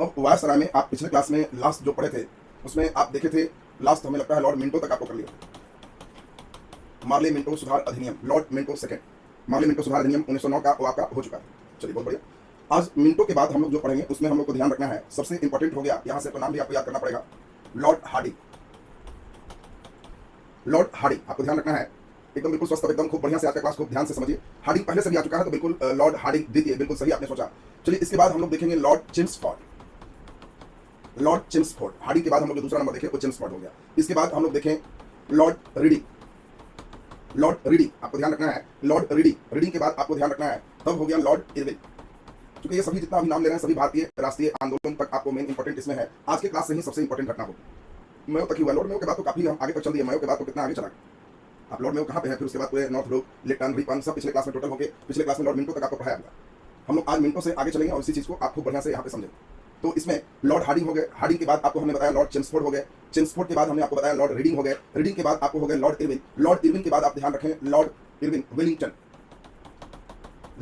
अब वायसराय में आप पिछले क्लास में लास्ट जो पढ़े थे उसमें आप देखे थे, लास्ट हमें लगता है लॉर्ड मिंटो तक आपको कर लिया। मार्ले मिंटो सुधार अधिनियम, Lord Minto second, Morley Minto सुधार अधिनियम 1909 का वो आपका हो चुका है। चलिए बहुत बढ़िया। आज मिंटो के बाद हम लोग जो पढ़ेंगे उसमें हम लोग को ध्यान रखना है, सबसे इंपॉर्टेंट हो गया, यहाँ से तो नाम भी आपको याद करना पड़ेगा, लॉर्ड हार्डिंग। लॉर्ड हार्डिंग आपको ध्यान रखना है, एकदम बिल्कुल स्वस्थ, एकदम खूब बढ़िया से आज का क्लास खूब ध्यान से समझिए। हार्डिंग पहले से भी आ चुका है तो बिल्कुल लॉर्ड हार्डिंग द्वितीय, बिल्कुल सही आपने सोचा। चलिए इसके बाद हम लोग देखेंगे Lord Chelmsford. Lord Chelmsford, Hardinge के बाद हम लोग जो दूसरा नंबर देखें वो चेम्सफोर्ड हो गया। इसके बाद हम लोग देखें लॉर्ड रीडिंग। लॉर्ड रीडिंग आपको ध्यान रखना है, लॉर्ड रीडिंग। रीडिंग के बाद आपको ध्यान रखना है, तब हो गया लॉर्ड इरविन। क्योंकि ये सभी जितना अभी नाम ले रहे हैं सभी भारतीय राष्ट्रीय आंदोलन तक आपको मेन इंपॉर्टेंट इसमें है, आज के क्लास से ही सबसे इंपॉर्टेंट रखना होगा। मेयो तक ही हुआ, लॉर्ड मेयो के बाद तो काफी हम आगे तक चल दिए, मेयो के बाद तो कितना आगे चला। आप लॉर्ड मेयो कहाँ पे है, फिर उसके बाद पूरे नॉर्थ ब्रुक, लिटन, रिपन सब पिछले क्लास में टोटल होके पिछले क्लास में लॉर्ड मिंटो तक आपको पढ़ाया गया। हम लोग आज मिंटो से आगे चलेंगे और इसी चीज को आप खूब बढ़िया से यहाँ पे समझेंगे। तो इसमें लॉर्ड हार्डिंग हो गए, हार्डिंग के बाद आपको हमने बताया लॉर्ड चेम्सफोर्ड हो गए, चेम्सफोर्ड के बाद हमने आपको बताया लॉर्ड रीडिंग हो गए, रीडिंग के बाद आपको हो गए लॉर्ड इरविन, लॉर्ड इरविन के बाद आप ध्यान रखें Lord Irwin Wellington.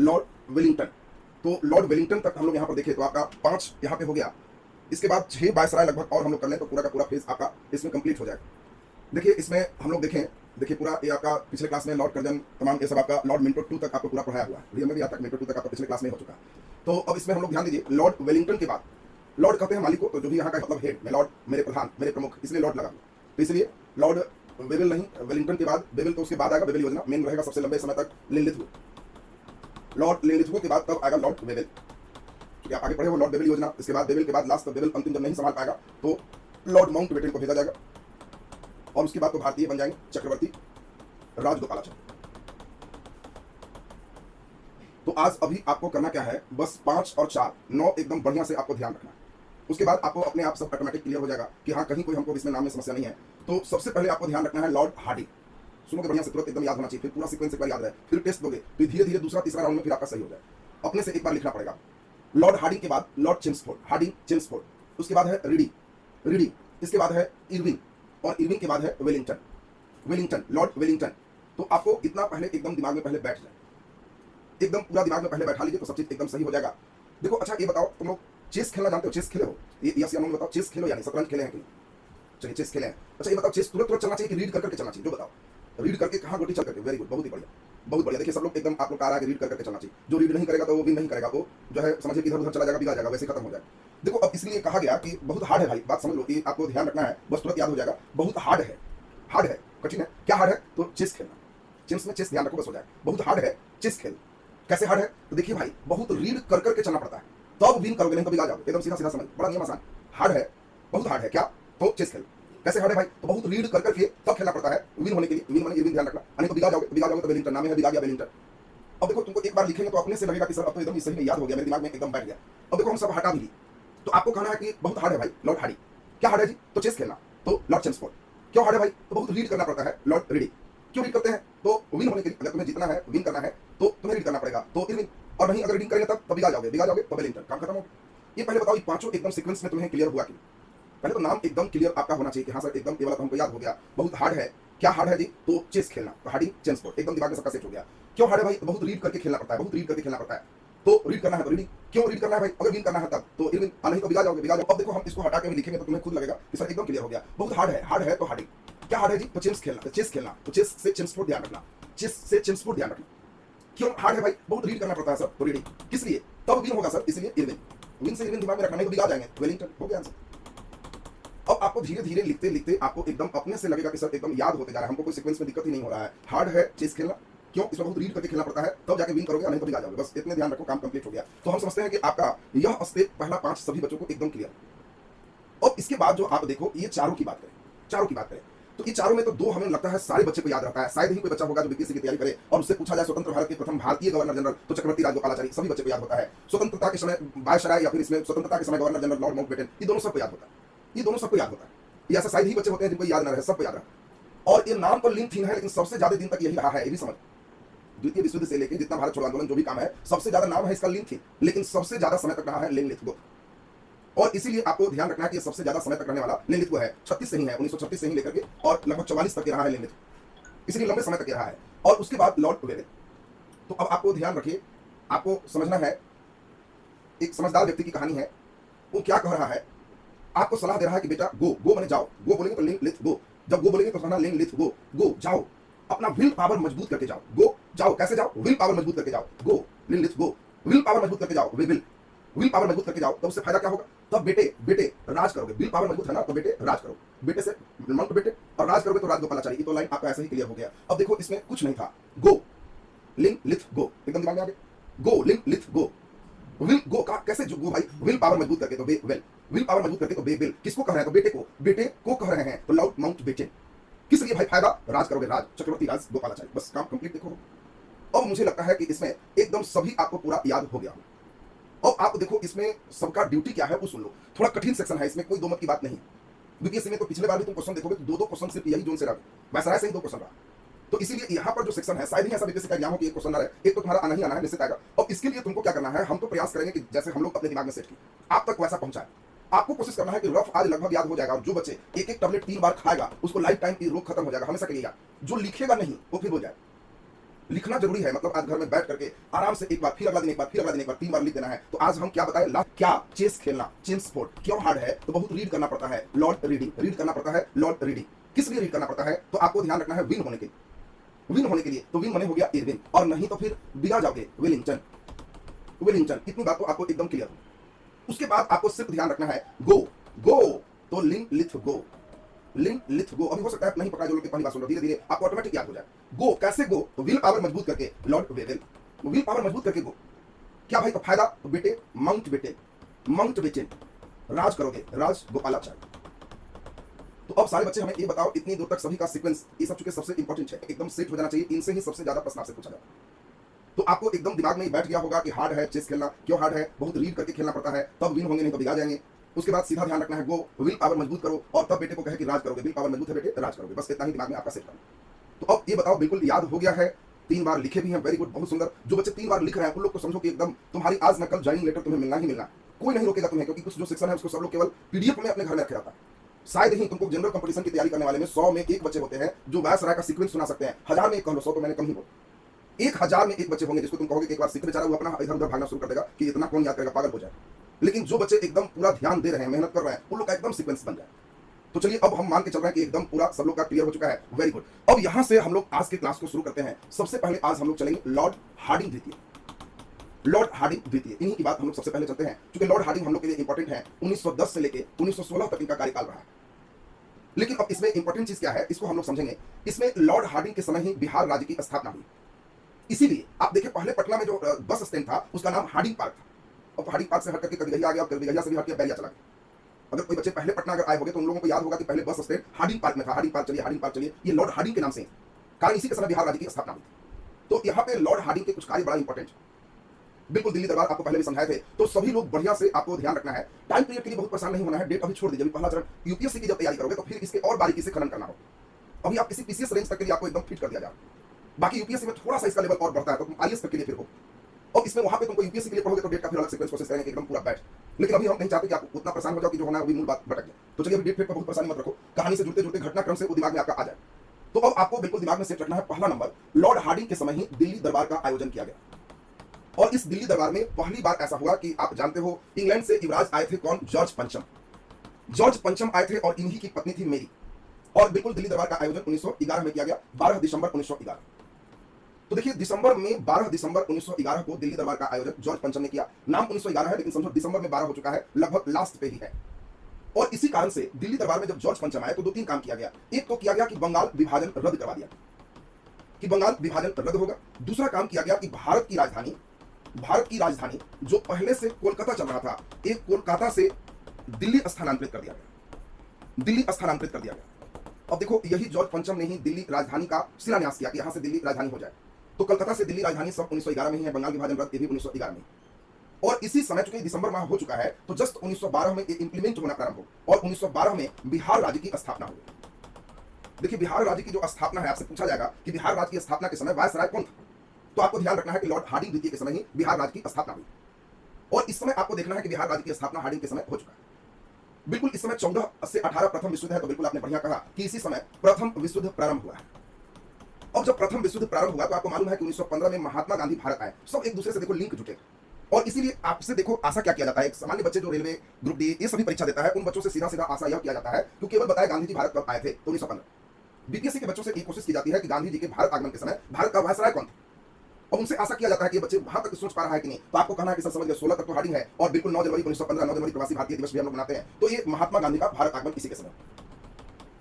Lord Wellington, तो लॉर्ड वेलिंगटन तक हम लोग यहाँ पर देखें तो आपका 5 यहाँ पे हो गया। इसके बाद 6 वायसराय लगभग और हम लोग कर लें तो पूरा का पूरा फेज आपका इसमें कंप्लीट हो जाएगा। देखिए इसमें हम लोग देखें, देखिए पूरा ये आपका पिछले क्लास में लॉर्ड कर्जन तमाम ये सब आपका लॉर्ड मिंटो 2 तक आपको पूरा पढ़ाया हुआ है, रियल में भी आज तक मिंटो 2 तक आपका पिछले क्लास में हो चुका है। तो अब इसमें हम लोग ध्यान दीजिए, लॉर्ड वेलिंगटन के बाद लॉर्ड कहते हैं मालिक को, तो जो भी यहाँ का मतलब हेड में लॉर्ड, मेरे प्रधान, मेरे प्रमुख, इसलिए लॉर्ड लगा। तो इसलिए लॉर्ड वेविल नहीं, वेलिंगटन के बाद वेविल, तो उसके बाद आएगा वेविल योजना, मेन रहेगा सबसे लंबे समय तक लिनलिथगो। लॉर्ड लिनलिथगो के बाद तब आएगा लॉर्ड वेविल, क्योंकि आप आगे पढ़े हो लॉर्ड वेविल योजना। इसके बाद वेविल के बाद लास्ट वेविल अंतिम जब नहीं संभाल पाएगा तो लॉर्ड माउंटबेटन को भेजा जाएगा और उसके बाद तो भारतीय बन जाएंगे चक्रवर्ती राजगोपालाचार्य। तो आज अभी आपको करना क्या है, बस 5 और 4 9 एकदम बढ़िया से आपको ध्यान रखना है। उसके बाद आपको अपने आप सब ऑटोमेटिक क्लियर हो जाएगा कि हाँ कहीं कोई हमको इसमें नाम में समस्या नहीं है। तो सबसे पहले आपको ध्यान रखना है लॉर्ड हार्डिंग। सुनोगे बढ़िया से, तुरंत एकदम याद होना चाहिए, फिर पूरा सीक्वेंस एक बार याद रहे, फिर टेस्ट दोगे तो धीरे धीरे दूसरा तीसरा राउंड में फिर आपका सही हो जाए। अपने से एक बार लिखना पड़ेगा। लॉर्ड हार्डिंग के बाद लॉर्ड चेम्सफोर्ड, हार्डिंग चेम्सफोर्ड, उसके बाद है रीडिंग, रीडिंग, इसके बाद है इरविन और इरविन के बाद है वेलिंगटन, वेलिंगटन, लॉर्ड वेलिंगटन। तो आपको इतना पहले एकदम दिमाग में पहले बैठ जाए, एकदम पूरा दिमाग में पहले बैठा लीजिए तो सब चीज एकदम सही हो जाएगा। देखो अच्छा ये बताओ, तुम लोग चेस खेलना जानते हो, चेस खेले हो? यस या नो बताओ, चेस खेलो यानी शतरंज खेले हैं कि नहीं? चलिए चेस खेले हैं। अच्छा ये बताओ, चेस तुरंत तुरंत चलना चाहिए कि रीड कर करके चलना चाहिए, जो बताओ। रीड करके कहाँ गोटी चल करके, वेरी गुड, बहुत ही बढ़िया, बहुत बढ़िया। देखिए सब लोग एकदम आप लोग कह रहा है कि रीड कर करके चलना चाहिए, जो रीड नहीं करेगा तो वो विन नहीं करेगा, वो जो है समझिए कि इधर उधर चला जाएगा, बिगा जाएगा, वैसे खत्म हो जाएगा। देखो अब इसलिए कहा गया कि बहुत हार्ड है भाई, बात समझ लो, कि आपको ध्यान रखना है, बस तुरंत याद हो जाएगा, बहुत हार्ड है, हार्ड है, कठिन है। क्या हार्ड है? तो चेस खेलना, चेस में चेस ध्यान रखो बस हो जाए, बहुत हार्ड है चेस खेल। कैसे हार्ड है? तो देखिए भाई बहुत रीड कर करके चलना पड़ता है, तब विन करोगे, नहीं तो बिगा जाओगे, एकदम सीधा सीधा समझ, बड़ा नियम आसान। हार्ड है, बहुत हार्ड है, क्या? तो चेस खेल। कैसे हार्ड है भाई? तो बहुत रीड कर करके तब खेलना पड़ता है विन होने के लिए, विन माने इरविन ध्यान रखना, नहीं तो बिगा जाओगे, बिगा जाओगे तो वेलिंगटन, नाम है बिगा गया वेलिंगटन। अब देखो तुमको एक बार लिखेंगे तो अपने से लगेगा कि सर अब तो एकदम सही में याद हो गया, मेरे दिमाग में एकदम बैठ गया। अब देखो हम सब हटा भी ली, तो आपको कहना है कि बहुत हार्ड है भाई, लॉर्ड हार्डिंग। क्या हार्ड है जी? तो चेस खेलना, तो लॉर्ड चेम्सफोर्ड। क्यों हार्ड है भाई? तो बहुत रीड करना पड़ता है, लॉर्ड रीडिंग। क्यों रीड करते हैं? तो विन होने के लिए, अगर तुम्हें जीतना है, विन करना है तो तुम्हें रीड करना पड़ेगा, तो इरविन, और नहीं अगर रीडिंग करेंगे तब बिगा जाओगे, बिगा जाओगे तो वेलिंगटन, काम खत्म हो गया। ये पहले बताओ ये पांचों एकदम सीक्वेंस में तुम्हें क्लियर हुआ कि? पहले तो नाम एकदम क्लियर आपका होना चाहिए कि हाँ सर एकदम ये वाला तो हमको याद हो गया, बहुत हार्ड है। क्या हार्ड है जी? तो चेस खेलना, तो हार्डिंग चेम्सफोर्ड, एकदम दिमाग में सबका सेट हो गया। क्यों हार्ड है भाई? तो बहुत रीड करके खेलना पड़ता है, बहुत रीड करके खेलना पड़ता है, तो रीड करना है तो रीडिंग। क्यों रीड करना है भाई? अगर विन करना है तब तो इरविन, नहीं तो बिगा जाओगे, बिगा जाओगे। अब देखो हम इसको हटा के भी लिखेंगे तो तुम्हें खुद लगेगा कि सर एकदम क्लियर हो गया, बहुत हार्ड है, हार्ड है तो हार्डिंग। क्या हार्ड है जी? तो चेस खेलना, तो चेस खेलना, तो चेस से चेम्सफोर्ड ध्यान रखना, चेस से चेम्सफोर्ड ध्यान रखना। क्यों हार्ड है भाई? बहुत रीड करना पड़ता है सर, तो रीडिंग। किस लिए? तब विन होगा सर, इसलिए इरविन, विन से इरविन दिमाग में रखना, नहीं तो बिगा जाएंगे, वेलिंगटन, हो गया आंसर। अब आपको धीरे धीरे लिखते लिखते आपको एकदम अपने से लगेगा कि सर एकदम याद होते जा रहा है, हमको कोई सीक्वेंस में दिक्कत ही नहीं हो रहा है। हार्ड है चेस खेलना, क्यों? इसमें बहुत रीड करके खेलना पड़ता है, तब जाके विन करोगे, नहीं तो बिगा जाओगे, बस इतने ध्यान रखो, काम कंप्लीट हो गया। तो हम समझते हैं कि आपका यह स्टेप पहला 5 सभी बच्चों को एकदम क्लियर। और इसके बाद जो आप देखो ये चारों की बात करें, चारों की बात करें तो ये चारों में तो 2 हमें लगता है सारे बच्चे को याद रहता है, शायद ही कोई बच्चा होगा जो बीपीएससी की तैयारी करे और उससे पूछा जाए स्वतंत्र भारत के प्रथम भारतीय गवर्नर जनरल, तो चक्रवर्ती राजगोपालाचारी सभी बच्चे को याद होता है। स्वतंत्रता के समय वायसराय या फिर इसमें स्वतंत्रता के समय गवर्नर जनरल लॉर्ड माउंटबेटन, ये दोनों सबको याद होता है, ये दोनों सबको याद होता है। ये ऐसा शायद ही बच्चे होते हैं जिनको याद ना रहे, सबको याद रहे। और ये नाम पर लिंक थीन है, लेकिन सबसे ज्यादा दिन तक यही रहा है, ये भी समझ। द्वितीय विश्व युद्ध से लेकर जितना भारत छोड़ो आंदोलन जो भी काम है, सबसे ज्यादा नाम है इसका लिंक थीन, लेकिन सबसे ज्यादा समय तक रहा है लिंगलिथगो। और इसीलिए आपको ध्यान रखना है कि सबसे ज्यादा समय तक रहने वाला लिंगलिथगो है, 36 से ही है, 1936 से ही लेकर के और लगभग 44 तक रहा है लिंगलिथगो, इसलिए लंबे समय तक रहा है। और उसके बाद लॉर्ड वेविल। तो अब आपको ध्यान रखिए, आपको समझना है, एक समझदार व्यक्ति की कहानी है, वो क्या कह रहा है, आपको सलाह दे रहा है कि बेटा गो, गो माने जाओ, गो बोलेंगे तो लिंक लिथ गो, जब गो बोलेंगे तो कहना लिंक लिथ गो, गो जाओ, अपना विल पावर मजबूत करके जाओ, गो जाओ, कैसे जाओ, विल पावर मजबूत करके जाओ, गो लिंक लिथ गो, विल पावर मजबूत करके जाओ, विल पावर मजबूत करके जाओ, तो उससे फायदा क्या होगा, तब बेटे बेटे राज करोगे, विल पावर मजबूत है ना, तो बेटे राज करो, बेटे से मंत्र बेटे और राज करोगे तो राज गोपालाचारी, ये तो लाइन आपका ऐसे ही क्लियर हो गया। अब देखो इसमें कुछ नहीं था, गो लिंक लिथ गो, एकदम दिमाग में आ गया, गो लिंक लिथ गो, विल गो का कैसे जो गो भाई, विल पावर मजबूत करके तो बे वेल, विल पावर मजबूत करके तो बे विल, किसको कह रहे हैं, तो बेटे को कह रहे हैं, तो लाउड माउंट बेटे, किस लिए भाई फायदा, राज करोगे, राज चक्रवर्ती राज गोपालाचारी, बस काम कंप्लीट। देखो अब मुझे लगता है कि इसमें एकदम सभी आपको पूरा याद हो गया। अब आप देखो इसमें सबका ड्यूटी क्या है वो सुन लो, थोड़ा कठिन सेक्शन है, इसमें कोई दो मत की बात नहीं। यूपीएससी में तो पिछले बार भी तुम क्वेश्चन देखोगे तो दो क्वेश्चन सिर्फ यही जोन से रहा, वैसा से ही 2 क्वेश्चन रहा, तो इसीलिए यहाँ पर जो सेक्शन है शायद ही ऐसा बीपीएससी का एग्जाम हो कि एक क्वेश्चन ना रहे, एक तो तुम्हारा आना ही आना है, निश्चित आएगा। और इसके लिए तुमको क्या करना है, हम तो प्रयास करेंगे कि जैसे हम लोग अपने दिमाग में सेट की आप तक वैसा पहुंचाए, आपको कोशिश करना है कि रफ आज लगभग याद हो जाएगा, और जो बच्चे एक एक टैबलेट 3 बार खाएगा उसको लाइफ टाइम की रोग खत्म हो जाएगा, हमेशा के लिए याद, जो लिखेगा नहीं वो फिर हो जाए। लिखना जरूरी है, मतलब आज घर में बैठ करके आराम से एक बार फिर अगला दिन, एक बार फिर अगला दिन, एक बार 3 बार लिख देना है। तो आज हम क्या बताएं, क्या चेस खेलना, चेस स्पोर्ट क्यों हार्ड है, तो बहुत रीड करना पड़ता है, लॉर्ड रीडिंग, रीड करना पड़ता है, लॉर्ड रीडिंग, किस लिए रीड करना पड़ता है, तो आपको ध्यान रखना है विन होने के लिए, विन होने के लिए, तो विन मने हो गया इरविन, और नहीं तो फिर बिगा जाओगे वेलिंगटन, वेलिंगटन, इतनी बात तो आपको एकदम क्लियर हो। उसके बाद आपको सिर्फ ध्यान रखना है गो, गो तो लिंक लिथ गो, लिंक लिथ गो, अभी हो सकता है नहीं पकड़ा जो लोग पहली बार सुन रहे, धीरे धीरे आपको ऑटोमेटिक याद हो जाए। गो कैसे गो, तो विल पावर मजबूत करके, लॉर्ड वेवेल, विल पावर मजबूत करके गो, क्या भाई तो फायदा, तो बेटे माउंट बेटे, माउंट बेटे राज करोगे, राज गोपालाचारी। तो अब सारे बच्चे हमें ये बताओ, इतनी दूर तक सभी का सीक्वेंस ये सब चुके सबसे इंपॉर्टेंट है, एकदम सेट हो जाना चाहिए, इनसे ही सबसे ज्यादा प्रश्न आपसे पूछा जाता है। तो आपको एकदम दिमाग में बैठ गया होगा कि हार्ड है चेस खेलना, क्यों हार्ड है, बहुत रीड करके खेलना पड़ता है, तब विन होंगे नहीं तो बिगा जाएंगे। उसके बाद सीधा ध्यान रखना है गो, विल पावर मजबूत करो, और तब बेटे को कहे कि राज करोगे, विल पावर मजबूत है बेटे राज करोगे, बस इतना ही दिमाग में आपका सेट करना। तो अब ये बताओ, बिल्कुल याद हो गया है, 3 बार लिखे भी हैं, वेरी गुड, बहुत सुंदर। जो बच्चे 3 बार लिख रहे हैं उन लोग को समझो कि एकदम तुम्हारी आज न कल ज्वाइनिंग लेटर तुम्हें मिलना ही मिलना, कोई नहीं रोकेगा तुम्हें, क्योंकि कुछ जो सेक्शन है उसको सब लोग केवल पीडीएफ में अपने घर में रखे रहता है। शायद ही तुमको जनरल कंपटीशन की तैयारी करने वाले में 100 में 1 बच्चे होते हैं जो वायसराय का सीक्वेंस सुना सकते हैं, 1000 में 1 कह लो, 100 तो मैंने कम ही बोला, 1000 में 1 बच्चे होंगे जिसको तुम कहोगे कि एक बार सीख बेचारा वो अपना इधर उधर भागना शुरू कर देगा कि इतना कौन याद करेगा, पागल हो जाए। लेकिन जो बच्चे एकदम पूरा ध्यान दे रहे हैं, मेहनत कर रहे हैं, उन लोग का एकदम सीक्वेंस बन जाए। तो चलिए अब हम मान के चल रहे हैं कि एकदम पूरा सब लोग का क्लियर हो चुका है, वेरी गुड। अब यहां से हम लोग आज के क्लास को शुरू करते हैं। सबसे पहले आज हम लोग चलेंगे लॉर्ड हार्डिंग द्वितीय, लॉर्ड हार्डिंग द्वितीय, इन्हीं की बात हम लोग सबसे पहले चलते हैं, क्योंकि लॉर्ड हार्डिंग हम लोग के लिए इंपॉर्टेंट है। 1910 से लेके 1916 तक इनका कार्यकाल रहा है। लेकिन अब इसमें इंपॉर्टेंट चीज क्या है, इसको हम लोग समझेंगे। इसमें लॉर्ड हार्डिंग के समय ही बिहार राज्य की स्थापना हुई, इसीलिए आप देखिए पहले पटना में जो बस स्टैंड था उसका नाम हार्डिंग पार्क था, अब हार्डिंग पार्क से हट करके कविगहिया आ गया, कविगहिया से भी हट के बैरिया चला गया। अगर कोई बच्चे पहले पटना अगर आए होंगे तो उन लोगों को याद होगा कि पहले बस स्टैंड हार्डिंग पार्क में था, हार्डिंग पार्क चलिए, हार्डिंग पार्क चलिए, ये लॉर्ड हार्डिंग के नाम से, कारण इसी के समय बिहार राज्य की स्थापना हुई थी। तो यहाँ पे लॉर्ड हार्डिंग के कुछ कार्य बड़ा इंपॉर्टेंट, बिल्कुल दिल्ली दरबार आपको पहले भी समझाए थे, तो सभी लोग बढ़िया से आपको ध्यान रखना है। टाइम पीरियड के लिए बहुत परेशान नहीं होना है, डेट अभी छोड़ दीजिए, अभी पहला चरण यूपीएससी की जब तैयारी करोगे तो फिर इसके और बारीकी से खनन करना हो। अभी आप किसी पीसीएस रेंज तक के लिए आपको एकदम फिट कर दिया जाए, बाकी यूपीएससी में थोड़ा सा इसका लेवल और बढ़ता है तो तुम आईएएस तक के लिए फिर हो, और इसमें वहां पे तुमको यूपीएससी के लिए पढ़ोगे तो डेट का फिर अलग सीक्वेंस कोशिश करेंगे एकदम पूरा बैठ। लेकिन अभी हम नहीं चाहते कि आप उतना परेशान हो जाओ कि जो होना है अभी मूल बात भटक जाए। तो चलिए अभी डेट फेट पर बहुत परेशानी मत रखो, कहानी से जुड़ते जुड़ते घटनाक्रम से वो दिमाग में आपका आ जाए। तो अब आपको बिल्कुल दिमाग में सेट रखना है, पहला नंबर लॉर्ड हार्डिंग के समय ही दिल्ली दरबार का आयोजन किया गया, और इस दिल्ली दरबार में पहली बार ऐसा हुआ कि आप जानते हो इंग्लैंड से युवराज आए थे कौन, जॉर्ज पंचम, जॉर्ज पंचम आए थे और इन्हीं की पत्नी थी मेरी, और बिल्कुल दिल्ली दरबार का आयोजन 1911 में किया गया, 12 दिसंबर 1911। तो देखिए दिसंबर में 12 दिसंबर 1911 को दिल्ली दरबार का आयोजन जॉर्ज पंचम ने किया। नाम 1911 है लेकिन समझो दिसंबर में 12 हो चुका है, लगभग लास्ट पे ही है। और इसी कारण से दिल्ली दरबार में जब जॉर्ज पंचम आए तो 2-3 काम किया गया। एक तो किया गया कि बंगाल विभाजन रद्द करवा दिया, कि बंगाल विभाजन रद्द होगा। दूसरा काम किया गया कि भारत की राजधानी जो पहले से कोलकाता चल रहा था, एक कोलकाता से दिल्ली स्थानांतरित कर दिया गया, दिल्ली स्थानांतरित कर दिया गया। अब देखो यही जॉर्ज पंचम ने ही दिल्ली राजधानी का शिलान्यास किया कि यहां से दिल्ली राजधानी हो जाए। तो कलकत्ता से दिल्ली राजधानी सब 1911 में ही है, बंगाल विभाजन रद्द ये भी 1911 में। और इसी समय चूंकि दिसंबर माह हो चुका है तो जस्ट 1912 में इंप्लीमेंट होना प्रारंभ हो, और 1912 में बिहार राज्य की स्थापना हुई। देखिए बिहार राज्य की जो स्थापना है, आपसे पूछा जाएगा कि बिहार राज्य की स्थापना के समय वायसराय कौन था, तो आपको ध्यान रखना है कि लॉर्ड हार्डिंग द्वितीय के समय ही बिहार राज्य की स्थापना हुई। और इस समय आपको देखना है कि बिहार राज्य की स्थापना हार्डिंग के समय हो चुका है। बिल्कुल इस समय 14 से 18 प्रथम विश्व युद्ध है, तो बिल्कुल आपने बढ़िया कहा कि इसी समय प्रथम विश्व युद्ध प्रारंभ हुआ है। अब जब प्रथम विश्व युद्ध प्रारंभ हुआ तो आपको मालूम है कि 1915 में महात्मा गांधी भारत आए, सब एक दूसरे से देखो लिंक जुटे। और इसीलिए आपसे देखो आशा क्या किया जाता है, एक सामान्य बच्चे जो रेलवे ग्रुप डी ये सभी परीक्षा देता है, उन बच्चों से सीधा सीधा आशा यह किया जाता है कि केवल बताए गांधी जी भारत कब आए थे, तो 1915। बीपीएससी के बच्चों से ये कोशिश की जाती है कि गांधी जी के भारत आगमन के समय भारत का वायसराय कौन था, और उनसे आशा किया जाता है कि बच्चे वहां तक सोच पा रहा है कि नहीं। तो आपको कहना है कि सर समझ गए, 16 तक तो हार्डिंग है, और बिल्कुल 9 जनवरी 1915 9 जनवरी प्रवासी भारतीय दिवस भी हम लोग मनाते हैं, तो ये महात्मा गांधी का भारत आगमन इसी के समय,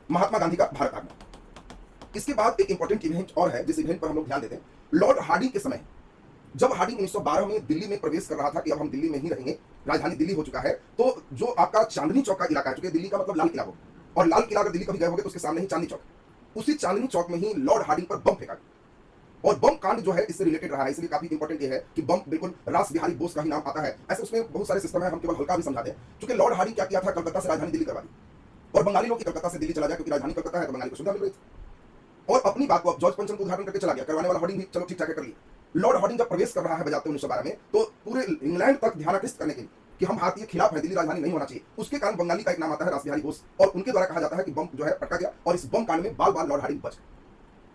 महात्मा गांधी का भारत आगमन। इसके बाद एक इंपॉर्टेंट इवेंट और है जिस इवेंट पर हम लोग ध्यान देते हैं, लॉर्ड हार्डिंग के समय, जब हार्डिंग 1912 में दिल्ली में प्रवेश कर रहा था कि अब हम दिल्ली में ही रहेंगे, राजधानी दिल्ली हो चुका है, तो जो आपका चांदनी चौक का इलाका है, चूंकि दिल्ली का मतलब लाल किला हो, और लाल किला अगर दिल्ली कभी गए होंगे तो उसके सामने ही चांदनी चौक, उसी चांदनी चौक में ही लॉर्ड हार्डिंग पर बम फेंका गया। और बम कांड जो है इससे रिलेटेड रहा है, इसलिए काफी इंपॉर्टेंट ये है कि बम बिल्कुल रास बिहारी बोस का ही नाम आता है। ऐसे उसमें बहुत सारे सिस्टम है, हम केवल हल्का भी समझाते हैं। क्योंकि लॉर्ड हार्डिंग क्या किया था, कलकत्ता से राजधानी दिल्ली करवा दी, और बंगाली लोग कलकत्ता से दिल्ली चला गया, क्योंकि राजधानी कलकत्ता है तो बंगाली को सुविधा मिल रही थी। और अपनी बात को अब जॉर्ज पंचम को उदाहरण करके चला गया, करवाने वाला हार्डिंग भी चलो ठीक ठाक कर लिया। लॉर्ड हार्डिंग जब प्रवेश कर रहा है बजाते 1912 में, तो पूरे इंग्लैंड तक ध्यान आकृष्ट करने के लिए कि हम भारतीय खिलाफ है, दिल्ली राजधानी नहीं होना चाहिए, उसके कारण बंगाली का एक नाम आता है रास बिहारी बोस, और उनके द्वारा कहा जाता है कि बम जो है पटका गया, और इस बम कांड में बाल बाल लॉर्ड हार्डिंग बच गए।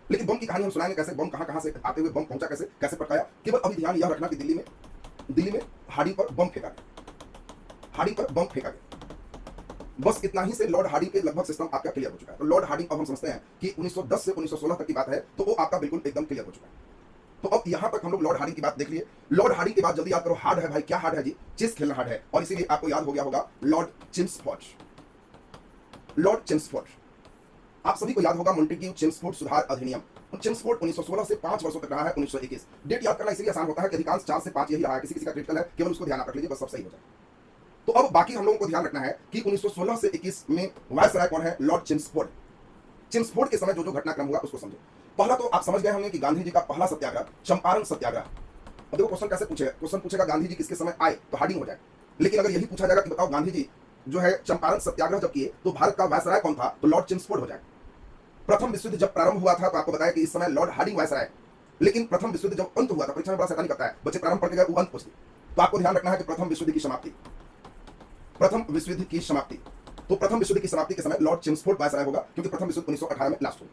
लेकिन बम की कहानी हम सुनाएंगे, कैसे बम कहां से आते हुए बम पहुंचा, कैसे कैसे पटकाया। केवल अभी ध्यान यह रखना कि दिल्ली में हार्डिंग पर बम फेंका गया, हार्डिंग पर बम फेंका गया। बस इतना ही से लॉर्ड हार्डिंग के लगभग सिस्टम आपका क्लियर हो चुका है। तो लॉर्ड हार्डिंग अब हम समझते हैं कि 1910 से 1916 तक की बात है, तो वो आपका बिल्कुल एकदम क्लियर हो चुका है। तो अब यहां तक हम लोग लॉर्ड हार्डिंग की बात देख लिए। लॉर्ड हार्डिंग के बाद जल्दी याद करो, हार्ड है भाई, क्या हार्ड है जी, चेस खेलना हार्ड है, और इसीलिए आपको याद हो गया होगा लॉर्ड चेम्सफोर्ड। लॉर्ड चेम्सफोर्ड आप सभी को याद होगा, मॉन्टेग्यू चेम्सफोर्ड सुधार अधिनियम। चेम्सफोर्ड 1916 से 5 वर्षों तक रहा है, 1921। डेट याद करना इसलिए आसान होता है कि अधिकांश 4 से 5 यही रहा है, किसी किसी का क्रिटिकल है, केवल उसको ध्यान रख लीजिए, बस सब सही हो जाए। तो अब बाकी हम लोगों को ध्यान रखना है कि 1916 से 21 में वायसराय कौन है, लॉर्ड चेम्सफोर्ड। चेम्सफोर्ड के समय जो जो घटनाक्रम हुआ उसको समझो। पहला तो आप समझ गए होंगे कि गांधी जी का पहला सत्याग्रह चंपारण सत्याग्रह। अब देखो क्वेश्चन कैसे पूछेगा, क्वेश्चन पूछेगा गांधी जी किसके समय आए, तो हार्डिंग हो जाए। लेकिन अगर यही पूछा जाएगा कि बताओ गांधी जी जो है चंपारण सत्याग्रह जब किए तो भारत का वायसराय कौन था, तो लॉर्ड चेम्सफोर्ड हो जाए। प्रथम विश्व युद्ध जब प्रारंभ हुआ था तो आपको बताया कि इस समय लॉर्ड हार्डिंग वायसराय, लेकिन प्रथम विश्व युद्ध जब अंत हुआ था, परीक्षा में बड़ा शैतानी करता है, बच्चे प्रारंभ पढ़ के गए वो अंत पूछते, तो आपको ध्यान रखना है कि प्रथम विश्व युद्ध की समाप्ति, प्रथम विश्व युद्ध की समाप्ति, तो प्रथम विश्व युद्ध की समाप्ति के समय लॉर्ड चेम्सफोर्ड वायसराय होगा, क्योंकि प्रथम विश्व युद्ध 1918 में लास्ट हुआ।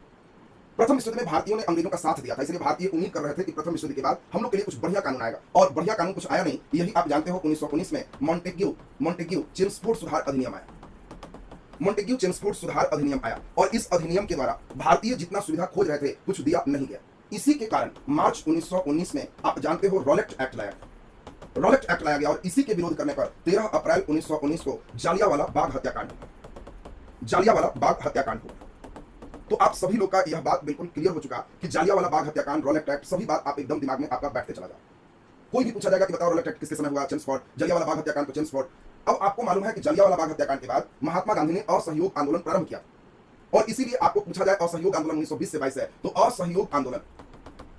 प्रथम विश्व युद्ध में भारतीयों ने अंग्रेजों का साथ दिया था, इसलिए भारतीय उम्मीद कर रहे थे कि प्रथम विश्व युद्ध के बाद हम लोग के लिए कुछ बढ़िया कानून आएगा, और बढ़िया कानून कुछ आया नहीं। यही आप जानते हो 1919 में मॉन्टेग्यू चेम्सफोर्ड सुधार अधिनियम आया, मॉन्टेग्यू चेम्सफोर्ड सुधार अधिनियम आया, और इस अधिनियम के द्वारा भारतीय जितना सुविधा खोज रहे थे कुछ दिया नहीं गया। इसी के कारण मार्च 1919 में आप जानते हो रॉलेट एक्ट लाया गया, रॉलेट एक्ट लाया गया, और इसी के विरोध करने पर 13 अप्रैल 1919 को जालियांवाला बाग हत्याकांड हुआ, जालियांवाला बाग हत्याकांड हुआ। तो आप सभी लोग का यह बात बिल्कुल क्लियर हो चुका कि जालियांवाला बाग हत्याकांड, रॉलेट एक्ट, सभी बात आप एकदम दिमाग में आपका बैठते चला जाए। कोई भी पूछा जाएगा कि बताओ रॉलेट एक्ट किसके समय हुआ, चेम्सफोर्ड, जालियांवाला बाग हत्याकांड तो चेम्सफोर्ड। अब आपको मालूम है कि जालियांवाला बाग हत्याकांड के बाद महात्मा गांधी ने असहयोग आंदोलन प्रारंभ किया, और इसीलिए आपको पूछा जाए असहयोग आंदोलन 1920 से 22 है, तो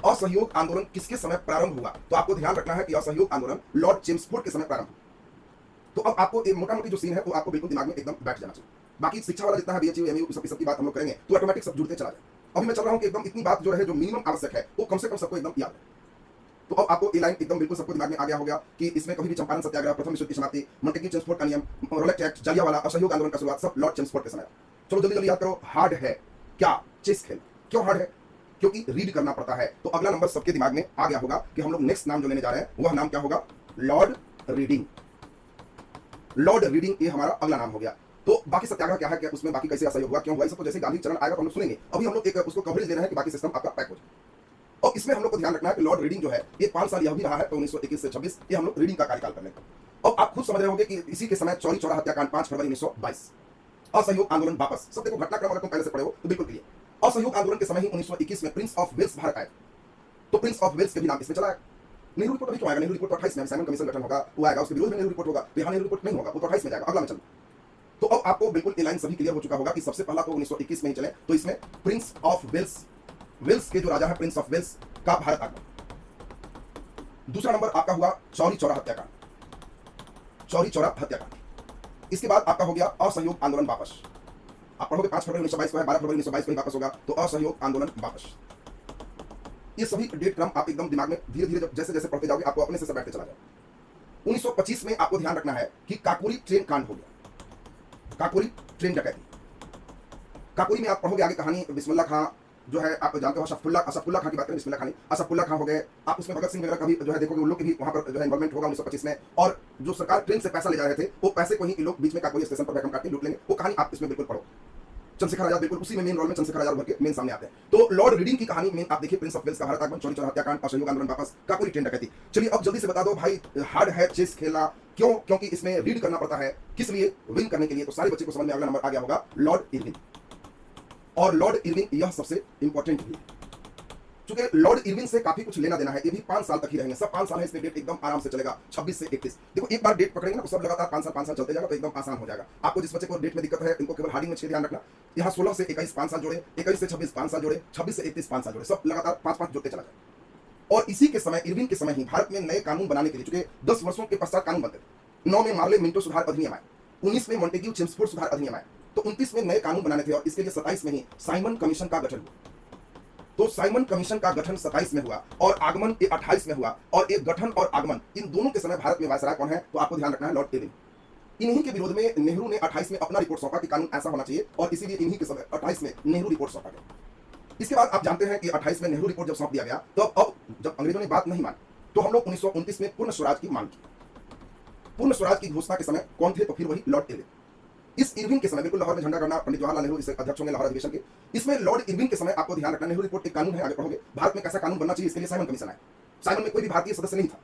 असहयोग आंदोलन किसके समय प्रारंभ हुआ, तो आपको ध्यान रखना है कि असहयोग आंदोलन लॉर्ड चेम्सफोर्ड के समय प्रारंभ हुआ। तो अब आपको एक मोटा मोटी जो सीन है वो आपको बिल्कुल दिमाग में एकदम बैठ जाना चाहिए। बाकी शिक्षा वाला जितना है बीएचयू एमयू सबकी बात हम लोग करेंगे तो ऑटोमेटिक सब जुड़ते चला जाए। अभी मैं चल रहा हूं कि एकदम इतनी बात जो रहे जो मिनिमम आवश्यक है वो कम से कम सबको एकदम याद है। तो अब आपको ये लाइन एकदम बिल्कुल सबको दिमाग में आ गया होगा कि इसमें कभी भी चंपारण सत्याग्रह, प्रथम विश्व युद्ध की समाप्ति, मॉन्टेग्यू चेम्सफोर्ड का नियम, रॉलेट एक्ट, जालियांवाला, असहयोग आंदोलन का शुरुआत सब लॉर्ड चेम्सफोर्ड के समय। चलो जल्दी जल्दी याद करो, हार्ड है क्या, चेस खेल। क्यों हार्ड है, क्योंकि रीड करना पड़ता है। तो अगला नंबर सबके दिमाग में आ गया होगा कि हम लोग नेक्स्ट नाम जो लेने जा रहे हैं वह नाम क्या होगा, लॉर्ड रीडिंग। लॉर्ड रीडिंग ये हमारा अगला नाम हो गया। तो बाकी सत्याग्रह क्या है, क्या उसमें बाकी कैसे असहयोग हुआ, क्यों हुआ, सबको जैसे गांधी चरण आएगा तो हम लोग सुनेंगे। अभी हम लोग एक उसको कवरेज दे रहे हैं कि बाकी सिस्टम आपका पैक हो जाए। और इसमें हम लोग को ध्यान रखना है कि लॉर्ड रीडिंग जो है ये 5 साल यह भी रहा है, तो 1921 से 26 ये हम लोग रीडिंग का कार्यकाल कर लेंगे। अब आप खुद समझ रहे होंगे कि इसी के समय चौरी चौरा हत्याकांड 5 फरवरी 1922, असहयोग आंदोलन वापस। सब देखो घटनाक्रम अगर तुम पहले से पढ़े हो तो बिल्कुल क्लियर। असहयोग आंदोलन के समय ही 1921 में प्रिंस ऑफ वेल्स भारत आए, तो प्रिंस ऑफ वेल्स के भी नाम इसमें चला है। नेहरू रिपोर्ट अभी क्यों आएगा, नेहरू रिपोर्ट 28 में साइमन कमीशन गठन होगा वो आएगा, उसके विरोध में नेहरू रिपोर्ट होगा, तो यहाँ नेहरू रिपोर्ट नहीं होगा, वो 28 में जाएगा, अगला में चलो। तो अब आपको बिल्कुल ये लाइन सभी क्लियर हो चुका होगा कि सबसे पहला तो 1921 में ही चले, तो इसमें प्रिंस ऑफ वेल्स, वेल्स के जो राजा है प्रिंस ऑफ वेल्स का भारत आगमन। दूसरा नंबर आपका हुआ चौरी चौरा हत्याकांड, चौरी चौरा हत्याकांड। इसके बाद आपका हो गया असहयोग आंदोलन वापस। आप पढ़ोगे 5 फरवरी 1922 को है, 12 फरवरी 1922 को ही वापस होगा, तो असहयोग आंदोलन वापस। ये सभी डेट क्रम आप एकदम दिमाग में धीरे धीरे जैसे जैसे पढ़ते जाओगे आपको अपने से बैठते चला जाए। 1925 में आपको ध्यान रखना है कि काकोरी ट्रेन कांड हो गया, काकोरी ट्रेन डकैती। काकोरी में आप पढ़ोगे आगे कहानी, बिस्मिल्लाह खां जो है आप जानते हो अशफकुल्ला खां की बात करें, बिस्मिल्लाह खां नहीं, अशफकुल्ला खां हो गए, आप उसमें भगत सिंह वगैरह का भी जो है देखोगे, उन लोग के भी वहाँ पर जो है इन्वॉल्वमेंट होगा 1925 में। और जो सरकार ट्रेन से पैसा ले जा रहे थे, वो पैसे को ही इन लोग बीच में कोई स्टेशन पर बैकम काट के लूट लेंगे, वो कहानी आप इसमें बिल्कुल पढ़ो। चंद्रशेखर आजाद बिल्कुल उसी में मेन रोल में चंद्रशेखर आजाद उभर के मेन सामने आते हैं। तो लॉर्ड रीडिंग की कहानी में आप देखिए, प्रिंस ऑफ वेल्स का भारत आगमन, चोरी चोर हत्याकांड, असहयोग आंदोलन, वापस काकोरी ट्रेन डकैती। चलिए अब जल्दी से बता दो भाई, हार्ड है चेस खेलना क्यों? क्योंकि इसमें रीड करना पड़ता है, किस लिए? विन करने के लिए। तो सारे बच्चे को समझ में अगला नंबर आ गया होगा, लॉर्ड इरविन। और लॉर्ड इरविन यह सबसे इंपॉर्टेंट भी है, चूंकि लॉर्ड इरविन से काफी कुछ लेना देना है। ये भी 5 साल तक ही रहेंगे, सब 5 साल है, इसमें डेट एकदम आराम से चलेगा, 26 से 31। देखो एक बार डेट पकड़ेंगे ना, तो सब लगातार 5 साल चलते जाएगा, तो एकदम आसान हो जाएगा। आपको जिस बच्चे को डेट में दिक्कत है, इनको केवल हार्डिंग में 6 ध्यान रखना। यहाँ 16 से 21 5 साल जोड़े, 21 से 26 5 साल जोड़े, 26 से 31 5 साल जोड़े, सब लगातार 5-5 जोड़ते चला जाए। और इसी के समय, इरविन के समय ही भारत में नए कानून बनाने के लिए, चूंकि 10 वर्षों के पश्चात कानून बनते थे। 9 में मार्ले मिंटो सुधार अधिनियम आए, 19 में मॉन्टेग्यू चेम्सफोर्ड सुधार अधिनियम आए, तो 29 में नए कानून बनाने थे। और इसके लिए 27 में ही साइमन कमीशन का गठन हुआ। तो साइमन कमीशन का गठन 27 में हुआ और आगमन 28 में हुआ। और एक गठन और आगमन, इन दोनों के समय भारत में वायसराय कौन है? तो आपको ध्यान रखना है, लॉर्ड इरविन। इन्हीं के विरोध में नेहरू ने 28 में अपना रिपोर्ट सौंपा कि कानून ऐसा होना चाहिए, और इसीलिए इन्हीं के समय 28 में नेहरू रिपोर्ट सौंपा गया। इसके बाद आप जानते हैं कि 28 में नेहरू रिपोर्ट जब सौंप दिया गया, तो अब जब अंग्रेजों ने बात नहीं मानी, तो हम लोग 1929 में पूर्ण स्वराज की मांग की। पूर्ण स्वराज की घोषणा के समय कौन थे? तो फिर वही लॉर्ड इरविन। इस इरविन के समय बिल्कुल लाहौर में झंडा गाड़ना, पंडित जवाहरलाल नेहरू इसके अध्यक्ष होंगे लाहौर अधिवेशन के। इसमें लॉर्ड इरविन के समय आपको ध्यान रखना, नेहरू रिपोर्ट एक कानून है, आगे पढ़ोगे। भारत में कैसा कानून बनना चाहिए, इसके लिए साइमन कमीशन आया। साइमन में कोई भी भारतीय सदस्य नहीं था।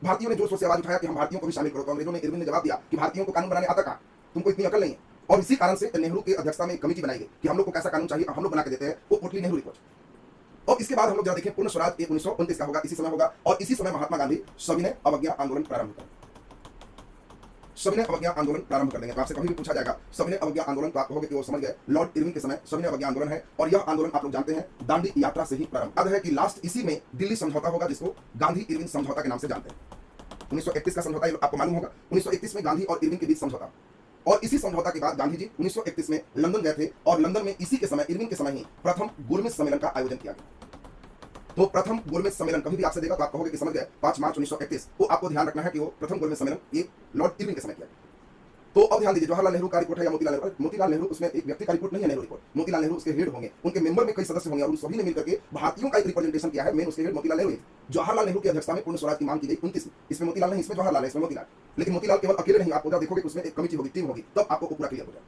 भारतीयों ने जोर शोर से आवाज उठाया कि हम भारतीयों को भी शामिल करो, तो अंग्रेजों ने, इरविन ने जवाब दिया कि भारतीयों को कानून बनाने आता कहाँ, तुमको इतनी अकल नहीं है। और इसी कारण से नेहरू की अध्यक्षता में एक कमेटी बनाई गई कि हम लोग को कैसा कानून चाहिए, हम लोग बना के देते हैं, वो पोर्टली नेहरू रिपोर्ट। और इसके बाद हम लोग जरा देखें, पूर्ण स्वराज 1929 का होगा, इसी समय होगा। और इसी समय महात्मा गांधी सविनय अवज्ञा आंदोलन प्रारंभ करें। सविनय अवज्ञा आंदोलन प्रारंभ कर देंगे। तो आपसे कभी भी पूछा जाएगा सविनय अवज्ञा आंदोलन, तो आप कहोगे कि वो समझ गए, लॉर्ड इरविन के समय सविनय अवज्ञा आंदोलन है। और यह आंदोलन आप लोग जानते हैं दांडी यात्रा से ही प्रारंभ। याद है कि लास्ट इसी में दिल्ली समझौता होगा, जिसको गांधी इरविन समझौता के नाम से जानते हैं। 1931 का समझौता आपको मालूम होगा। 1931 में गांधी और इरविन के बीच समझौता, और इसी समझौता के बाद गांधी जी 1931 में लंदन गए थे, और लंदन में इसी के समय, इरविन के समय ही प्रथम गोलमेज सम्मेलन का आयोजन किया गया। तो प्रथम गोलमेज सम्मेलन कभी भी आपसे देगा तो आप कहोगे कि समझ गए 5 मार्च 1931, तो आपको ध्यान रखना है कि वो प्रथम गोलमेज सम्मेलन ये लॉर्ड इरविन के समय किया। तो अब ध्यान दीजिए, जवाहरलाल नेहरू का रिपोर्ट है या मोतीलाल नेहरू? मोतीलाल नेहरू उसमें एक व्यक्ति का रिपोर्ट नहीं है, नेहरू रिपोर्ट। मोतीलाल नेहरू उसके हेड होंगे, उनके मेंबर में कई सदस्य होंगे, और उन सभी ने मिलकर के भारतीयों का एक रिप्रेजेंटेशन किया है। मेन उसके हेड मोतीलाल नेहरू। जवाहरलाल नेहरू की अध्यक्षता में पूर्ण स्वराज की मांग की गई 29 में। इसमें मोतीलाल नहीं, इसमें जवाहरलाल है, इसमें मोतीलाल। लेकिन मोतीलाल केवल अकेले नहीं, आपको जब देखोगे उसमें एक कमेटी होगी, टीम होगी, तब आपको पूरा क्लियर हो जाए।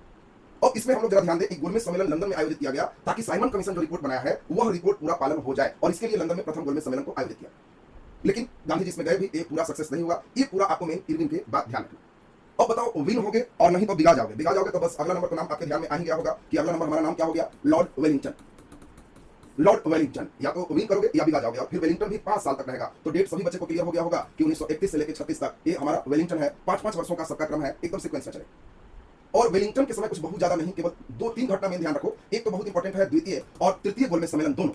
और इसमें हम लोग जरा ध्यान दें, एक गोलमेज सम्मेलन लंदन में आयोजित किया गया, ताकि साइमन कमीशन जो रिपोर्ट बनाया है वह रिपोर्ट पूरा पालन हो जाए, और इसके लिए लंदन में प्रथम गोलमेज सम्मेलन को आयोजित किया। लेकिन गांधी जी इसमें गए भी, एक पूरा सक्सेस नहीं हुआ। ये पूरा आपको मेन इरविन के बाद ध्यान रखना। अब बताओ, विन होगे और नहीं तो बिगा जाओगे। बिगा जाओगे तो बस अगला नंबर का नाम आपके ध्यान में आ ही गया होगा कि अगला नंबर हमारा नाम क्या हो गया, लॉर्ड वेलिंगटन। लॉर्ड वेलिंगटन, या तो विन करोगे या बिगा जाओगे। और फिर वेलिंगटन भी 5 साल तक रहेगा। तो डेट सभी बच्चे को क्लियर हो गया होगा कि 1931 से लेकर 36 तक ये हमारा वेलिंगटन है। 5-5 वर्षों का सबका क्रम है, एकदम सीक्वेंस में चले। और वेलिंगटन के समय कुछ बहुत ज्यादा नहीं, केवल 2-3 घटना में ध्यान रखो। एक तो बहुत इंपॉर्टेंट है, द्वितीय और तृतीय गोलमेज सम्मेलन दोनों।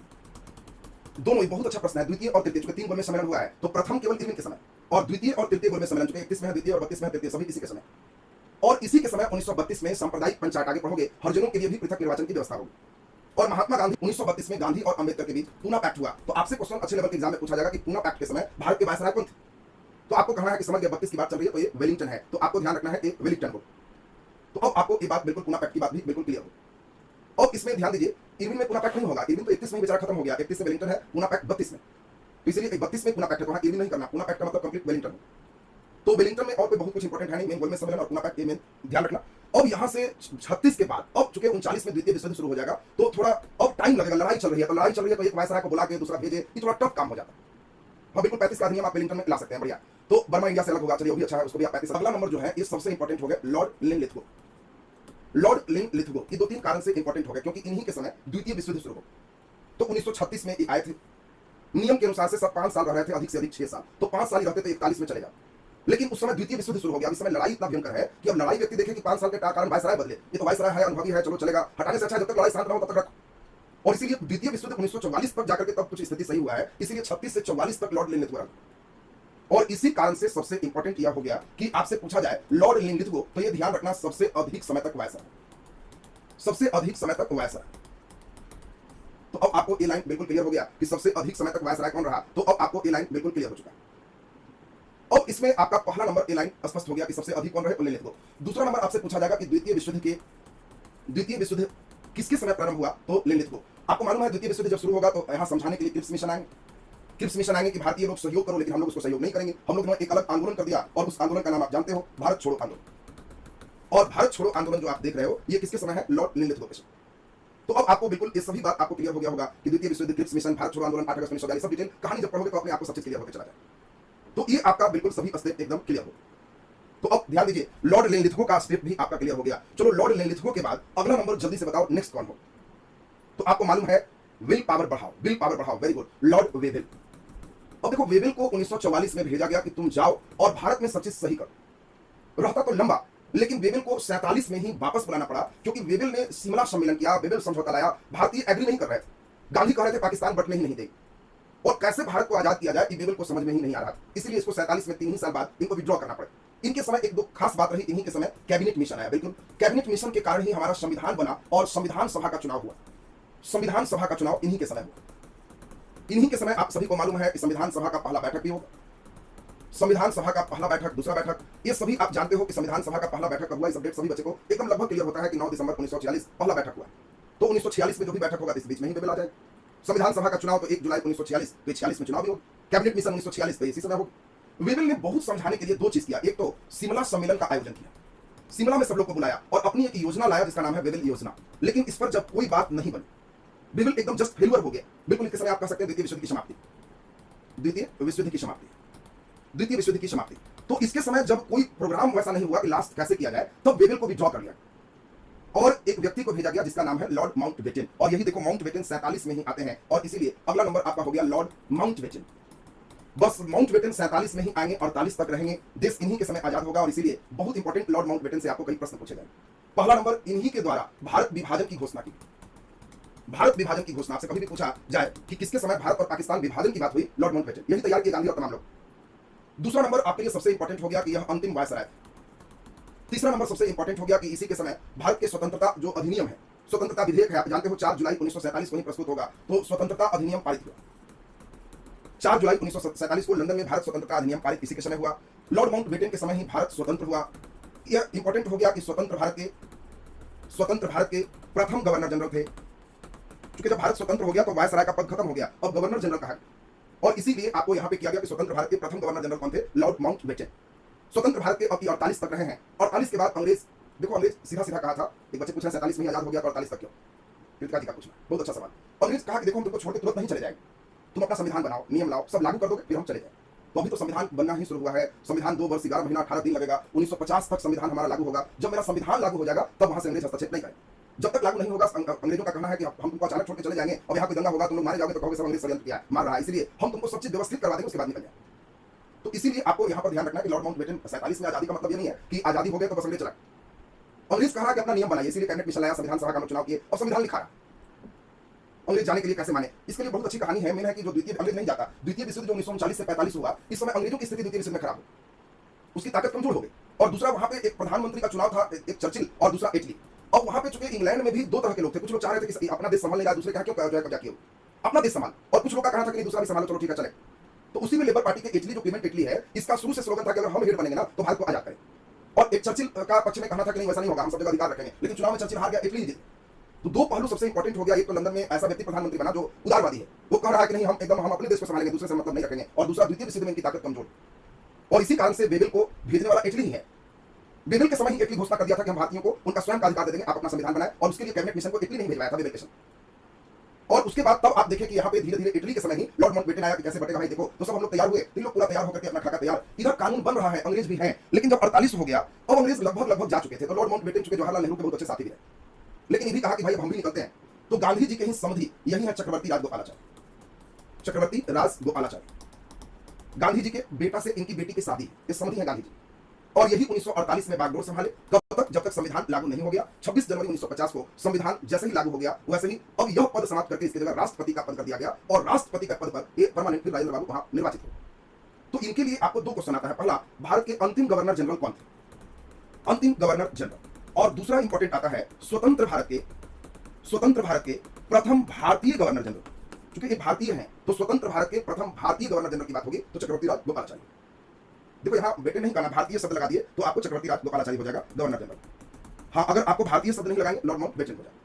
बहुत अच्छा प्रश्न है, द्वितीय और तृतीय, 3 गोलमेज सम्मेलन हुआ है। तो प्रथम केवल इरविन के समय, और द्वितीय और तृतीय गोलमेज सम्मेलन, 31 में है द्वितीय और 32 में है तृतीय, सभी इसी के समय। और इसी के समय 1932 में सांप्रदायिक पंचायत, आगे पढ़ोगे, हरिजनों के लिए भी पृथक निर्वाचन की व्यवस्था होगी। और महात्मा गांधी 1932 में गांधी और अंबेडकर के बीच पूना पैक्ट हुआ। तो आपसे क्वेश्चन अच्छे लेवल के एग्जाम में पूछा जाएगा कि पूना पैक्ट के समय भारत के वायसराय कौन थे? तो आपको कहना है कि समझ गए 32 की बात चल रही है, तो ये वेलिंगटन है। तो आपको ध्यान रखना है एक वेलिंगटन को। तो अब आपको ये बात बिल्कुल पूना पैक्ट की बात भी बिल्कुल क्लियर हो। और इसमें ध्यान दीजिए, इरविन में पूना पैक्ट नहीं होगा। इरविन तो 31 में बेचारा खत्म हो गया, 31 से वेलिंगटन है, पूना पैक्ट 32 में। तो इसलिए 32 में पूना पैक्ट है, तो वहां इरविन नहीं करना। पूना पैक्ट का मतलब कंप्लीट वेलिंगटन हो। तो वेलिंगटन में और कोई बहुत कुछ इंपॉर्टेंट है नहीं, मेन गोलमेज सम्मेलन और पूना पैक्ट, ये मेन ध्यान रखना। अब यहां से 36 के बाद, अब चूंकि 39 में द्वितीय विश्व युद्ध शुरू हो जाएगा, तो थोड़ा अब टाइम लगेगा। लड़ाई चल रही है, तो लड़ाई चल रही है, तो एक वायसराय को बुला के दूसरा भेजे, ये थोड़ा टफ काम हो जाता है। हाँ बिल्कुल, 35 का अधिनियम आप वेलिंगटन में ला सकते हैं, बढ़िया। तो बर्मा इंडिया से अलग होगा, चलिए वो भी अच्छा है, उसको भी आप 35। अगला नंबर जो है ये सबसे इंपॉर्टेंट हो गया, लॉर्ड लिनलिथगो। लॉर्ड लिनलिथगो ये 2-3 कारण से इंपॉर्टेंट हो गया, क्योंकि इन्हीं के समय द्वितीय विश्व युद्ध शुरू हो। तो 1936 में ये आए थे। नियम के अनुसार से सब 5 साल रह रहे थे, अधिक से अधिक 6 साल। तो 5 साल ही रहते तो 41 में चले जाते। लेकिन उस समय द्वितीय विश्व युद्ध शुरू हो गया। इस समय लड़ाई इतना भयंकर है कि अब लड़ाई व्यक्ति देखे कि 5 साल के कारण वायसराय बदले, ये तो वायसराय है, अनुभवी है, चलो चलेगा, हटाने से अच्छा जब तक लड़ाई शांत रहो तब तक रखो। और इसीलिए द्वितीय विश्व युद्ध 1944 तक जाकर के तब कुछ स्थिति सही हुआ है, इसीलिए 36 से 44 तक लॉर्ड लिनलिथगो रहा। और इसी कारण से सबसे इंपॉर्टेंट यह हो गया कि आपसे पूछा जाए लॉर्ड लिनलिथगो, तो ये ध्यान रखना सबसे अधिक समय तक वायसराय, सबसे अधिक समय तक वायसराय। तो अब आपको ये लाइन बिल्कुल क्लियर हो गया कि सबसे अधिक समय तक वायसराय कौन रहा। तो अब आपको ये लाइन बिल्कुल क्लियर हो चुका है। अब इसमें आपका पहला नंबर ये लाइन स्पष्ट हो गया कि सबसे अधिक कौन रहे, लिनलिथगो। दूसरा नंबर आपसे पूछा जाएगा कि द्वितीय विश्व युद्ध किसके समय प्रारंभ हुआ, तो लिनलिथगो। आपको मालूम है द्वितीय विश्व युद्ध जब शुरू होगा तो यहाँ समझाने के लिए क्रिप्स मिशन आएंगे। क्रिप्स मिशन आएंगे कि भारतीय लोग सहयोग करो, लेकिन हम लोग उसको सहयोग नहीं करेंगे। हम लोग ने एक अलग आंदोलन कर दिया और उस आंदोलन का नाम आप जानते हो, भारत छोड़ो आंदोलन। और भारत छोड़ो आंदोलन जो आप देख रहे हो ये किसके समय है? लॉर्ड लिनलिथ के। तो अब आपको बिल्कुल ये सभी बात आपको क्लियर हो गया होगा कि द्वितीय विश्व युद्ध, क्रिप्स मिशन, भारत छोड़ो आंदोलन, 8 अगस्त 1942 सब डिटेल कहानी जब पढ़ोगे तो अपने आपको सब चीज क्लियर होकर चला जाए। तो ये आपका बिल्कुल सभी स्टेप एकदम क्लियर हो। तो अब ध्यान दीजिए, लॉर्ड लिनलिथगो का स्टेप भी आपका क्लियर हो गया। चलो लॉर्ड लिनलिथगो के बाद अगला नंबर जल्दी से बताओ नेक्स्ट कौन हो। तो आपको मालूम है विल पावर बढ़ाओ, विल पावर बढ़ाओ, वेरी गुड, लॉर्ड वेविल। अब देखो वेविल को 1944 में भेजा गया कि तुम जाओ और भारत में सब चीज सही करो। रहता तो लंबा, लेकिन वेविल को 47 में ही वापस बुलाना पड़ा, क्योंकि वेविल ने शिमला सम्मेलन किया, वेविल समझौता लाया। भारतीय एग्री नहीं कर रहे थे, गांधी कह रहे थे पाकिस्तान बटने ही नहीं देगी, और कैसे भारत को आजाद किया जाए ये वेविल को समझ में ही नहीं आ रहा था। इसलिए इसको 47 में 3 ही साल बाद इनको विड्रॉ करना पड़ा। इनके समय एक दो खास बात रही, इन्हीं के समय कैबिनेट मिशन आया। बिल्कुल कैबिनेट मिशन के कारण ही हमारा संविधान बना और संविधान सभा का चुनाव हुआ। संविधान सभा का चुनाव इन्हीं के समय हुआ। इन्हीं के समय आप सभी को मालूम है कि संविधान सभा का पहला बैठक भी होगा। संविधान सभा का पहला बैठक, दूसरा बैठक, ये सभी आप जानते हो कि संविधान सभा का पहला बैठक कब हुआ। इस अपडेट सभी बच्चे को एकदम लगभग क्लियर होता है कि 9 दिसंबर 1946 पहला बैठक हुआ। तो 1946 में जो भी बैठक होगा इस बीच में ही वेविल आ जाएगा। संविधान सभा का चुनाव तो 1 जुलाई 1946, तो 46 में चुनाव भी होगा। कैबिनेट मिशन 1946 तो इसी समय होगा। वेविल ने बहुत समझाने के लिए 2 चीज किया। एक तो शिमला सम्मेलन का आयोजन किया, शिमला में सब लोग को बुलाया और अपनी एक योजना लाया जिसका नाम है वेविल योजना। लेकिन इस पर जब कोई बात नहीं बनी, वेविल एकदम जस्ट फेल्यूर हो गया। बिल्कुल इसके समय आप कह सकते हैं द्वितीय विश्व युद्ध की समाप्ति, द्वितीय विश्व युद्ध की समाप्ति, द्वितीय विश्व युद्ध की समाप्ति। तो इसके समय जब कोई प्रोग्राम वैसा नहीं हुआ कि लास्ट कैसे किया जाए, तब वेविल को विड्रॉ कर लिया और एक व्यक्ति को भेजा गया जिसका नाम है लॉर्ड माउंटबेटन। और यही देखो माउंटबेटन 47 में ही आते हैं और इसीलिए अगला नंबर आपका हो गया लॉर्ड माउंटबेटन। बस माउंटबेटन 47 में ही आएंगे, 48 तक रहेंगे, देश इन्हीं के समय आजाद होगा। और इसीलिए बहुत इंपॉर्टेंट लॉर्ड माउंटबेटन से आपको कई प्रश्न पूछे जाएंगे। पहला नंबर, इन्हीं के द्वारा भारत विभाजन की घोषणा की। भारत विभाजन की घोषणा से कभी भी पूछा जाए कि किसके समय भारत और पाकिस्तान विभाजन की बात हुई, लॉर्ड माउंटबेटन, यही तैयार किए गांधी और तमाम लोग। दूसरा नंबर आपके लिए सबसे इंपॉर्टेंट हो गया कि यह अंतिम वायसराय। तीसरा नंबर सबसे इंपॉर्टेंट हो गया कि इसी के समय भारत के स्वतंत्रता जो अधिनियम है, स्वतंत्रता विधेयक है, आप जानते हो 4 जुलाई 1947 को ही प्रस्तुत होगा, तो स्वतंत्रता अधिनियम पारित हुआ। 4 जुलाई 1947 को लंदन में भारत स्वतंत्रता अधिनियम पारित इसी के समय हुआ। लॉर्ड माउंटबेटन के समय ही भारत स्वतंत्र हुआ। यह इंपॉर्टेंट हो गया कि स्वतंत्र भारत के प्रथम गवर्नर जनरल थे, क्योंकि जब भारत स्वतंत्र हो गया तो वायसराय का पद खत्म हो गया, अब गवर्नर जनरल कहा गया। और इसीलिए आपको यहां पे किया गया कि स्वतंत्र भारत के प्रथम गवर्नर जनरल कौन थे, लॉर्ड माउंटबेटन। स्वतंत्र भारत के अब 48 तक रहे हैं। 48 के बाद अंग्रेज, देखो अंग्रेज सीधा सीधा कहा था, एक बच्चे पूछा 47 में आजाद हो गया तो 48 तक क्यों, कृतिका जी का पूछना, बहुत अच्छा सवाल। अंग्रेज कहा कि देखो हम तुमको छोड़ के तुरंत नहीं चले जाएंगे, तुम अपना संविधान बनाओ, नियम लाओ, सब लागू कर दोगे फिर हम चले जाएंगे। तो अभी तो संविधान बनना ही शुरू हुआ है। संविधान 2 वर्ष 11 महीना 18 दिन लगेगा। 1950 तक संविधान हमारा लागू होगा। जब मेरा संविधान लागू हो जाएगा तब वहां से अंग्रेज हस्तक्षेप नहीं करेंगे। जब तक लागू नहीं होगा, अंग्रेजों का कहना है कि हम तुमको अचानक छोड़ के चले जाएंगे और यहाँ कोई दंगा होगा, तुम लोग मारे जाओगे तो कहोगे सब अंग्रेज षड्यंत्र किया, मार रहा है, इसलिए हम तुमको सब चीज व्यवस्थित करवा देंगे, उसके बाद निकल जाए। तो इसीलिए आपको यहाँ पर ध्यान रखना है कि लॉर्ड माउंटबेटन 47 में आजादी का मतलब ये नहीं है कि आजादी हो गया तो बस अंग्रेज चला। अंग्रेज कहा कि अपना नियम बनाइए, इसीलिए कैबिनेट मिशन लाया, संविधान सभा का चुनाव किए और संविधान लिखा। अंग्रेज जाने के लिए कैसे माने, इसके लिए बहुत अच्छी कहानी है। मेन है कि जो द्वितीय अंग्रेज नहीं जाता, द्वितीय विश्व युद्ध जो 1939 से 45 हुआ, इस समय अंग्रेजों की स्थिति द्वितीय विश्व में खराब हो, उसकी ताकत कमजोर हो गई। और दूसरा वहां पे एक प्रधानमंत्री का चुनाव था, एक चर्चिल और दूसरा इटली। और वहां पे चूंकि इंग्लैंड में भी 2 तरह के लोग थे, कुछ लोग चाह रहे थे कि अपना देश संभाल लेगा, दूसरे कहा क्यों कब्जा किया, अपना देश संभाल, और कुछ लोग का कहना था कि दूसरा भी संभालो, चलो ठीक है चले। तो उसी में लेबर पार्टी के इटली जो क्लीमेंट इटली है, इसका शुरू से स्लोगन था कि अगर हम हेड बनेंगे ना तो भारत को आजाद करें। और एक चर्चिल का पक्ष में कहना था कि नहीं वैसा नहीं होगा, हम सब जगह अधिकार रखेंगे। लेकिन चुनाव में चर्चिल हार गया, इटली जीत। तो 2 पहलू सबसे इंपॉर्टेंट हो गया। एक तो लंदन में ऐसा व्यक्ति प्रधानमंत्री बना जो उदारवादी है, वो कह रहा है कि नहीं हम अपने देश को संभालेंगे, दूसरे से मतलब नहीं रखेंगे। और दूसरा द्वितीय विश्व युद्ध में इनकी ताकत कमजोर, और इसी कारण से वेविल को भेजने वाला इटली ही है। वेविल के समय ही इटली घोषणा कर दिया था कि हम भारतीयों को उनका स्वयं का अधिकार दे देंगे, आप अपना संविधान बनाए। और उसके लिए कैबिनेट मिशन को इटली नहीं भेजवाया था, वेविल के समय। और उसके बाद तब आप देखें कि यहाँ पे धीरे धीरे इटली के समय ही लॉर्ड माउंटबेटन आया कि कैसे बटेगा भाई। देखो तो सब हम लोग तैयार हुए, 3 लोग पूरा तैयार होकर के अपना खाका तैयार, इधर कानून बन रहा है, अंग्रेज भी हैं। लेकिन जब 48 हो गया अब अंग्रेज लगभग जा चुके थे। तो लॉर्ड माउंटबेटन चुके जवाहरलाल नेहरू के बहुत अच्छे साथी भी रहे, लेकिन ये भी कहा कि भाई अब हम भी निकलते हैं। तो गांधी जी के ही समधि यही है चक्रवर्ती राजगोपालाचारी, चक्रवर्ती राजगोपालाचारी। गांधी जी के बेटा से इनकी बेटी की शादी, इस समधि है गांधी जी। और यही 1948 में बागडोर संभाले, कब तक, जब तक संविधान लागू नहीं हो गया। 26 जनवरी 1950 को संविधान जैसे ही लागू हो गया वैसे ही अब यह पद समाप्त करके इसकी जगह राष्ट्रपति का पद कर दिया गया। और राष्ट्रपति का पद पर एक परमानेंट फिर राजेंद्र बाबू वहां निर्वाचित हो। तो इनके लिए आपको 2 क्वेश्चन आता है। पहला, भारत के अंतिम गवर्नर जनरल कौन थे, अंतिम गवर्नर जनरल। और दूसरा इंपॉर्टेंट आता है स्वतंत्र भारत के प्रथम भारतीय गवर्नर जनरल। क्योंकि ये भारतीय हैं तो स्वतंत्र भारत के प्रथम भारतीय गवर्नर जनरल की बात होगी तो चक्रवर्ती राजगोपालाचारी। देखो यहाँ बेटे नहीं कहना, भारतीय शब्द लगा दिए तो आपको चक्रवर्ती राजगोपालाचारी हो जाएगा गवर्नर जनरल। हाँ, अगर आपको भारतीय शब्द नहीं लगाएंगे लॉर्ड माउंटबेटन हो जाएगा।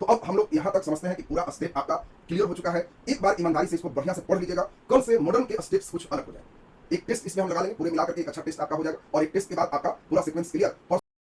तो अब हम लोग यहाँ तक समझते हैं कि पूरा स्टेप आपका क्लियर हो चुका है। एक बार ईमानदारी से इसको बढ़िया से पढ़ लीजिएगा, कल से मॉडर्न के स्टेप्स कुछ अलग हो जाएंगे। एक टेस्ट इसमें हम लगा लेंगे, पूरे मिलाकर के एक अच्छा टेस्ट आपका हो जाएगा, और एक टेस्ट के बाद आपका पूरा सीक्वेंस क्लियर।